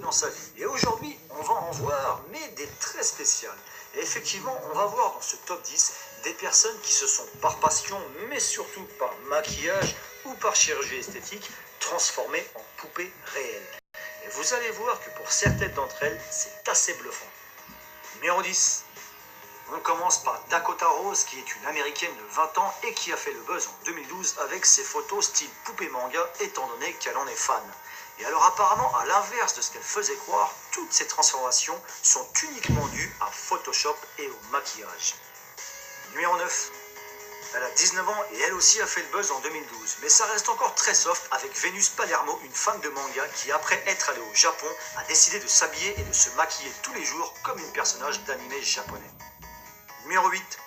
dans sa vie. Et aujourd'hui, on va en voir, mais des très spéciales. Et effectivement, on va voir dans ce top 10 des personnes qui se sont par passion, mais surtout par maquillage ou par chirurgie esthétique, transformées en poupées réelles. Et vous allez voir que pour certaines d'entre elles, c'est assez bluffant. Numéro 10. On commence par Dakota Rose, qui est une américaine de 20 ans et qui a fait le buzz en 2012 avec ses photos style poupée manga, étant donné qu'elle en est fan. Et alors apparemment, à l'inverse de ce qu'elle faisait croire, toutes ces transformations sont uniquement dues à Photoshop et au maquillage. Numéro 9. Elle a 19 ans et elle aussi a fait le buzz en 2012, mais ça reste encore très soft avec Vénus Palermo, une fan de manga qui, après être allée au Japon, a décidé de s'habiller et de se maquiller tous les jours comme une personnage d'anime japonais. Numéro 8.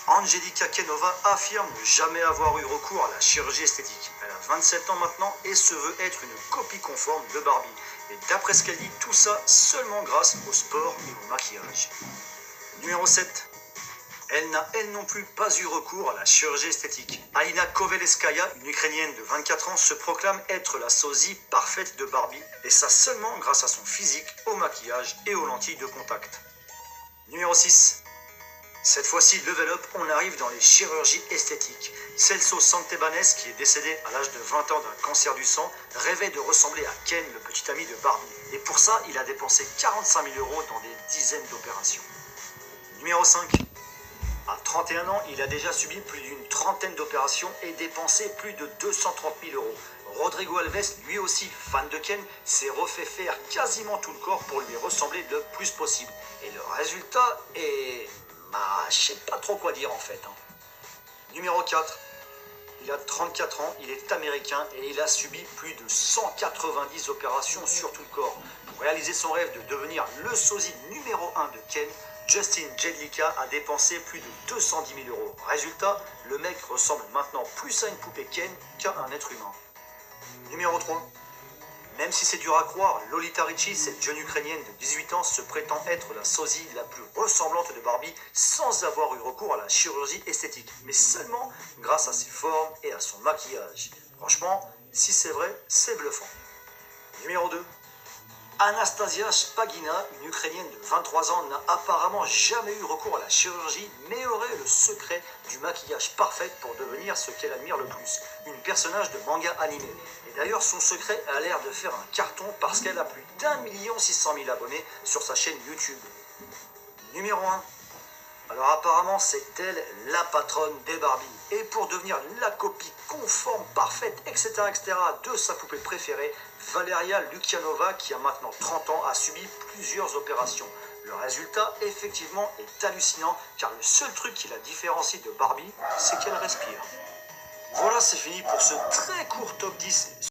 Angelica Kenova affirme ne jamais avoir eu recours à la chirurgie esthétique. Elle a 27 ans maintenant et se veut être une copie conforme de Barbie. Et d'après ce qu'elle dit, tout ça seulement grâce au sport et au maquillage. Numéro 7. Elle n'a elle non plus pas eu recours à la chirurgie esthétique. Alina Kovalevskaya, une Ukrainienne de 24 ans, se proclame être la sosie parfaite de Barbie, et ça seulement grâce à son physique, au maquillage et aux lentilles de contact. Numéro 6. Cette fois-ci, level up, on arrive dans les chirurgies esthétiques. Celso Santebanes, qui est décédé à l'âge de 20 ans d'un cancer du sang, rêvait de ressembler à Ken, le petit ami de Barbie. Et pour ça, il a dépensé 45 000 € dans des dizaines d'opérations. Numéro 5. À 31 ans, il a déjà subi plus d'une trentaine d'opérations et dépensé plus de 230 000 €. Rodrigo Alves, lui aussi fan de Ken, s'est refait faire quasiment tout le corps pour lui ressembler le plus possible. Et le résultat est... je sais pas trop quoi dire en fait. Numéro 4. Il a 34 ans, il est américain et il a subi plus de 190 opérations sur tout le corps. Pour réaliser son rêve de devenir le sosie numéro 1 de Ken, Justin Jedlicka a dépensé plus de 210 000 €. Résultat, le mec ressemble maintenant plus à une poupée Ken qu'à un être humain. Numéro 3. Même si c'est dur à croire, Lolita Ricci, cette jeune Ukrainienne de 18 ans, se prétend être la sosie la plus ressemblante de Barbie sans avoir eu recours à la chirurgie esthétique, mais seulement grâce à ses formes et à son maquillage. Franchement, si c'est vrai, c'est bluffant. Numéro 2. Anastasia Spagina, une Ukrainienne de 23 ans, n'a apparemment jamais eu recours à la chirurgie, mais aurait le secret du maquillage parfait pour devenir ce qu'elle admire le plus, une personnage de manga animé. Et d'ailleurs, son secret a l'air de faire un carton parce qu'elle a plus d'1 600 000 abonnés sur sa chaîne YouTube. Numéro 1. Alors apparemment, c'est elle la patronne des Barbie. Et pour devenir la copie conforme, parfaite, etc., de sa poupée préférée, Valeria Lukianova, qui a maintenant 30 ans, a subi plusieurs opérations. Le résultat, effectivement, est hallucinant, car le seul truc qui la différencie de Barbie, c'est qu'elle respire. Voilà, c'est fini pour ce très court top 10.